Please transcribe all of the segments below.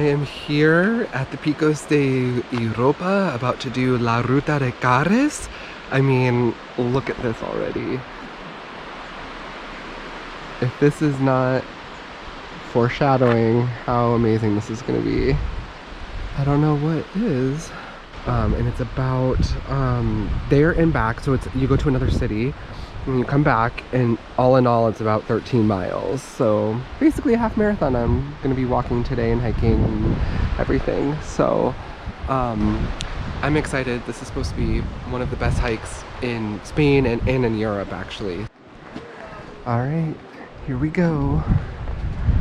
I am here at the Picos de Europa about to do La Ruta del Cares. I mean, look at this already. If this is not foreshadowing how amazing this is going to be, I don't know what is. And it's about there and back, so it's you go to another city and you come back, and all in all it's about 13 miles, so basically a half marathon. I'm gonna be walking today and hiking and everything, so I'm excited. This is supposed to be one of the best hikes in Spain and in Europe, actually. All right, here we go.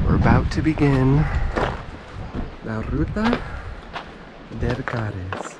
We're about to begin La Ruta del Cares.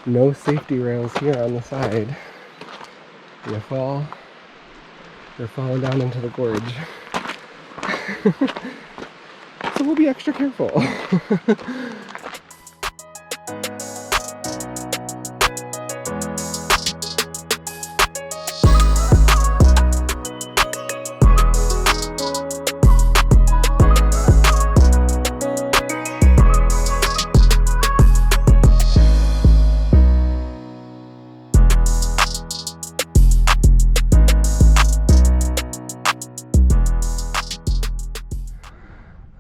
No safety rails here on the side. You fall, you're falling down into the gorge. So we'll be extra careful.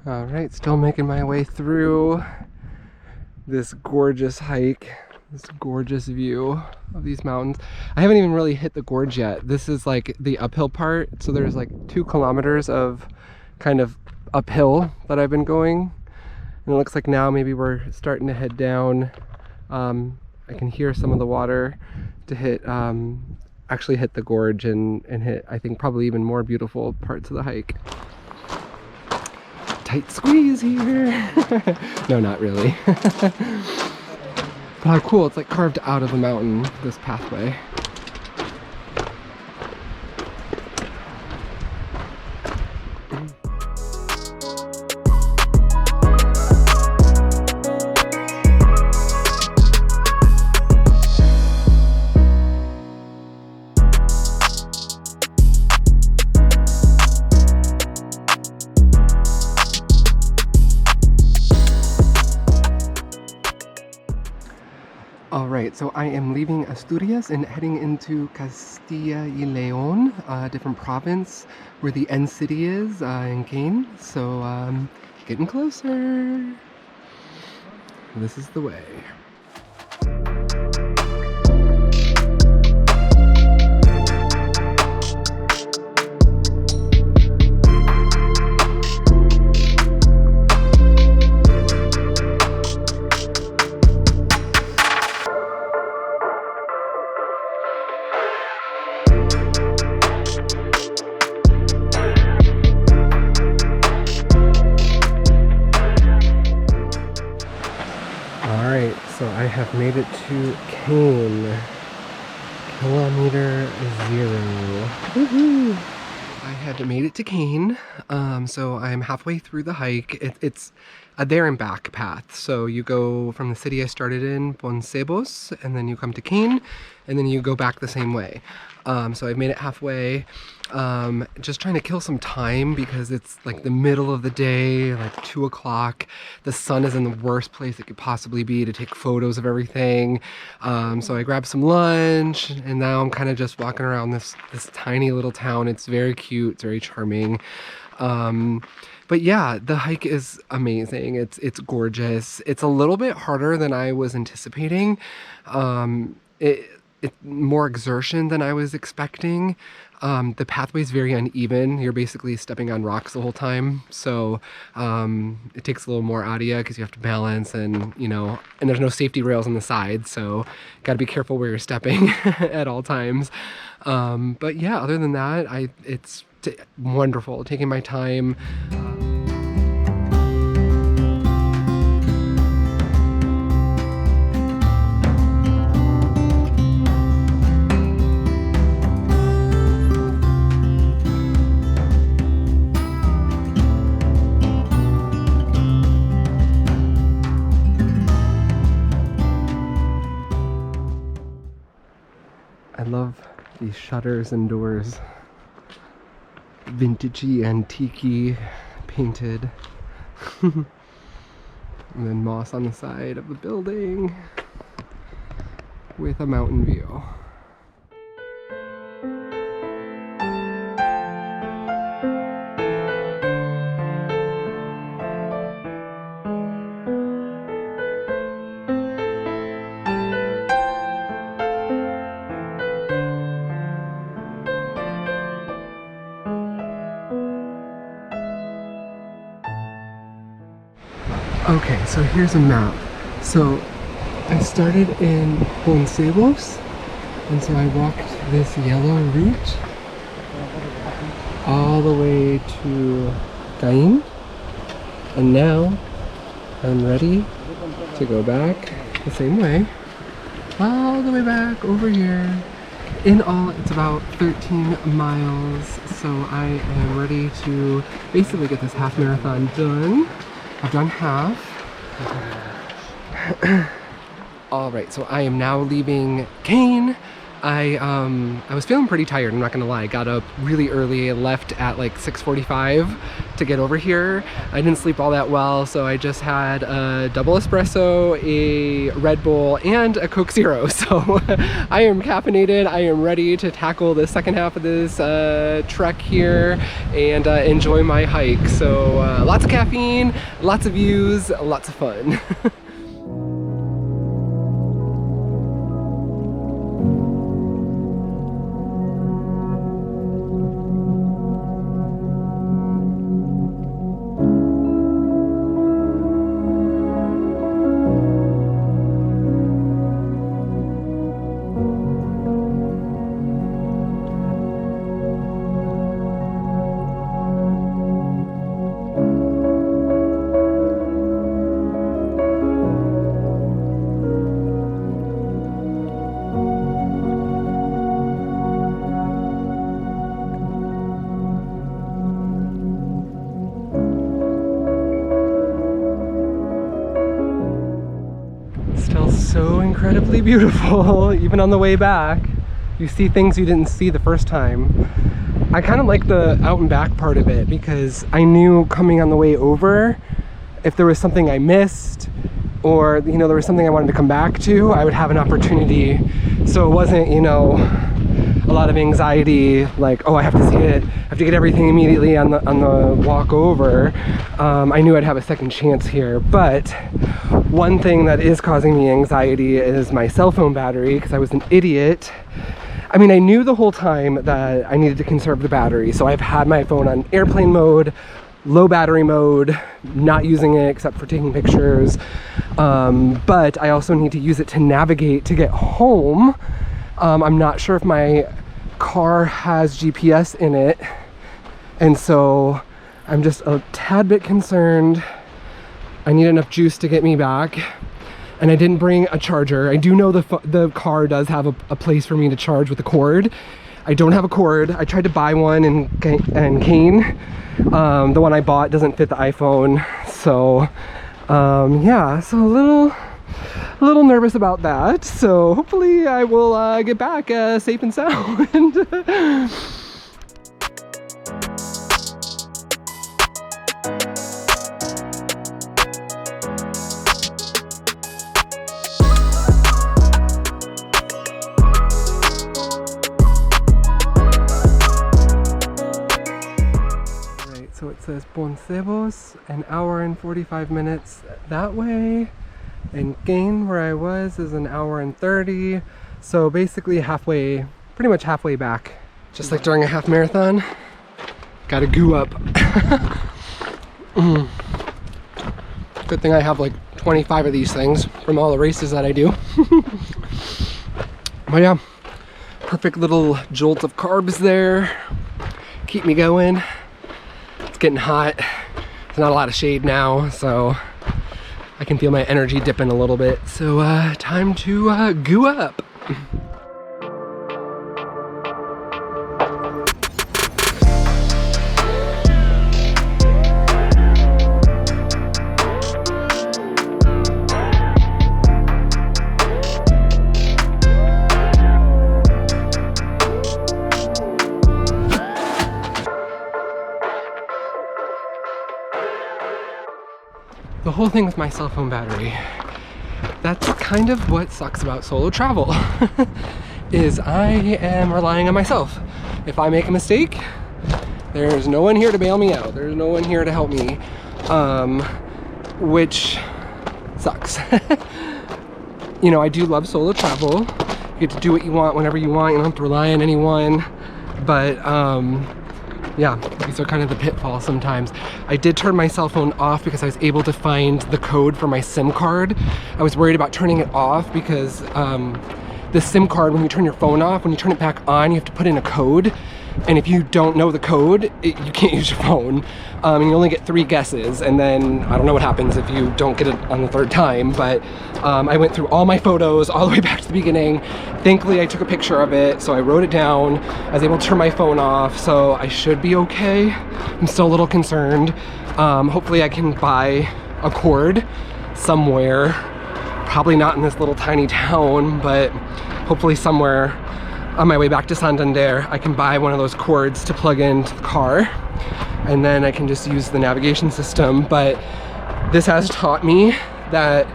Alright, still making my way through this gorgeous hike, this gorgeous view of these mountains. I haven't even really hit the gorge yet. This is like the uphill part, so there's like 2 kilometers of kind of uphill that I've been going. And it looks like now maybe we're starting to head down. I can hear some of the water to hit, actually hit the gorge and hit, I think, probably even more beautiful parts of the hike. Tight squeeze here. No, not really. But how cool, it's like carved out of the mountain, this pathway. Alright, so I am leaving Asturias and heading into Castilla y Leon, a different province where the end city is, in Cain. So, getting closer. This is the way. Alright, so I have made it to Cain. Kilometer 0. Woohoo! I had made it to Cain, so I'm halfway through the hike. It's a there and back path. So you go from the city I started in, Poncebos, and then you come to Cain, and then you go back the same way. So I've made it halfway. Just trying to kill some time because it's like the middle of the day, like 2 o'clock. The sun is in the worst place it could possibly be to take photos of everything. So I grabbed some lunch, and now I'm kind of just walking around this tiny little town. It's very cute, it's very charming. But yeah, the hike is amazing. It's gorgeous. It's a little bit harder than I was anticipating. It's more exertion than I was expecting. The pathway is very uneven. You're basically stepping on rocks the whole time. So it takes a little more out of you because you have to balance and, you know, and there's no safety rails on the side. So got to be careful where you're stepping at all times. But yeah, other than that, it's wonderful. Taking my time. I love these shutters and doors. Vintagey, antique-y, painted. And then moss on the side of the building with a mountain view. Okay, so here's a map. So I started in Poncebos, and so I walked this yellow route all the way to Cain, and now I'm ready to go back the same way, all the way back over here. In all, it's about 13 miles, so I am ready to basically get this half marathon done. I've done half. All right, so I am now leaving Cain. I was feeling pretty tired, I'm not gonna lie. I got up really early, left at like 6:45 to get over here. I didn't sleep all that well, so I just had a double espresso, a Red Bull, and a Coke Zero. So I am caffeinated. I am ready to tackle the second half of this trek here and enjoy my hike. So lots of caffeine, lots of views, lots of fun. So incredibly beautiful. Even on the way back, you see things you didn't see the first time. I kind of like the out and back part of it because I knew coming on the way over, if there was something I missed or, you know, there was something I wanted to come back to, I would have an opportunity. So it wasn't, you know, a lot of anxiety like, oh, I have to see it, I have to get everything immediately on the walk over. I knew I'd have a second chance here, but one thing that is causing me anxiety is my cell phone battery, because I was an idiot. I mean, I knew the whole time that I needed to conserve the battery, so I've had my phone on airplane mode, low battery mode, not using it except for taking pictures, but I also need to use it to navigate to get home. I'm not sure if my car has GPS in it, and so I'm just a tad bit concerned. I need enough juice to get me back, and I didn't bring a charger. I do know the car does have a place for me to charge with a cord. I don't have a cord. I tried to buy one in Cain. The one I bought doesn't fit the iPhone, so yeah, so a little nervous about that. So hopefully I will get back safe and sound. So it says Poncebos, an hour and 45 minutes that way, and Cain, where I was, is an hour and 30. So basically halfway, pretty much halfway back Just like during a half marathon, gotta goo up. Good thing I have like 25 of these things from all the races that I do. But yeah, perfect little jolt of carbs there. Keep me going. It's getting hot. There's not a lot of shade now, so I can feel my energy dipping a little bit. So time to goo up. The whole thing with my cell phone battery, that's kind of what sucks about solo travel, is I am relying on myself. If I make a mistake, there's no one here to bail me out. There's no one here to help me, which sucks. You know, I do love solo travel. You get to do what you want whenever you want. You don't have to rely on anyone, but yeah, these are kind of the pitfalls sometimes. I did turn my cell phone off because I was able to find the code for my SIM card. I was worried about turning it off because the SIM card, when you turn your phone off, when you turn it back on, you have to put in a code. And if you don't know the code, you can't use your phone. And you only get 3 guesses, and then I don't know what happens if you don't get it on the 3rd time, but I went through all my photos all the way back to the beginning. Thankfully, I took a picture of it, so I wrote it down. I was able to turn my phone off, so I should be okay. I'm still a little concerned. Hopefully I can buy a cord somewhere. Probably not in this little tiny town, but hopefully somewhere on my way back to Santander, I can buy one of those cords to plug into the car, and then I can just use the navigation system. But this has taught me that,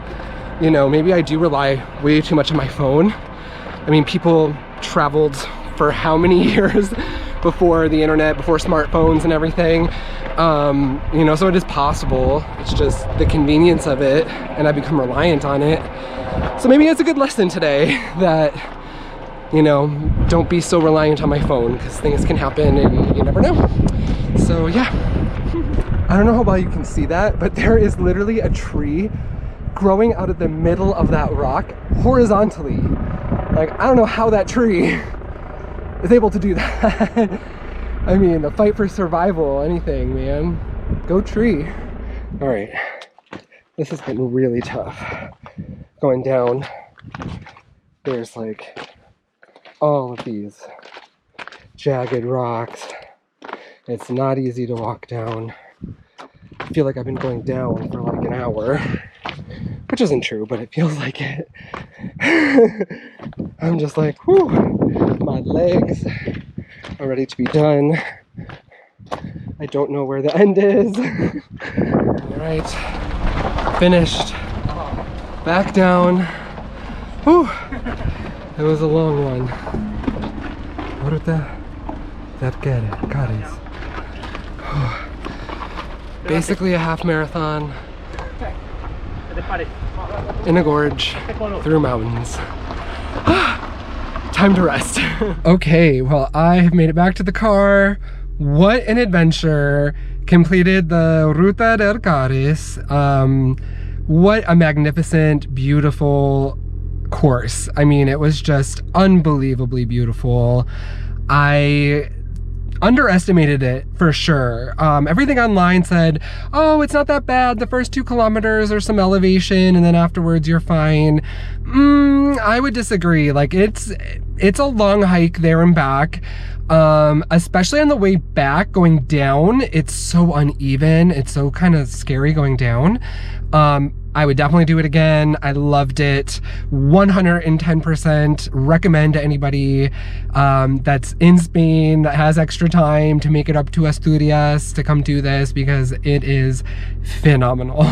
you know, maybe I do rely way too much on my phone. I mean, people traveled for how many years before the internet, before smartphones and everything? You know, so it is possible. It's just the convenience of it, and I become reliant on it. So maybe it's a good lesson today that, you know, don't be so reliant on my phone, because things can happen and you never know. So yeah, I don't know how well you can see that, but there is literally a tree growing out of the middle of that rock horizontally. Like, I don't know how that tree is able to do that. I mean, the fight for survival, anything, man. Go tree. All right, this has been really tough. Going down, there's like all of these jagged rocks. It's not easy to walk down. I feel like I've been going down for like an hour, which isn't true, but it feels like it. I'm just like, whew, my legs are ready to be done. I don't know where the end is. All right, finished. Back down. Whew. It was a long one. Ruta del Cares. Basically a half marathon in a gorge through mountains. Time to rest. Okay, well, I have made it back to the car. What an adventure. Completed the Ruta del Cares. What a magnificent, beautiful course. I mean, it was just unbelievably beautiful. I underestimated it for sure. Everything online said, oh, it's not that bad. The first 2 kilometers are some elevation and then afterwards you're fine. I would disagree. Like, it's a long hike there and back. Especially on the way back, going down, it's so uneven. It's so kind of scary going down. I would definitely do it again. I loved it. 110% recommend to anybody that's in Spain, that has extra time to make it up to Asturias to come do this, because it is phenomenal.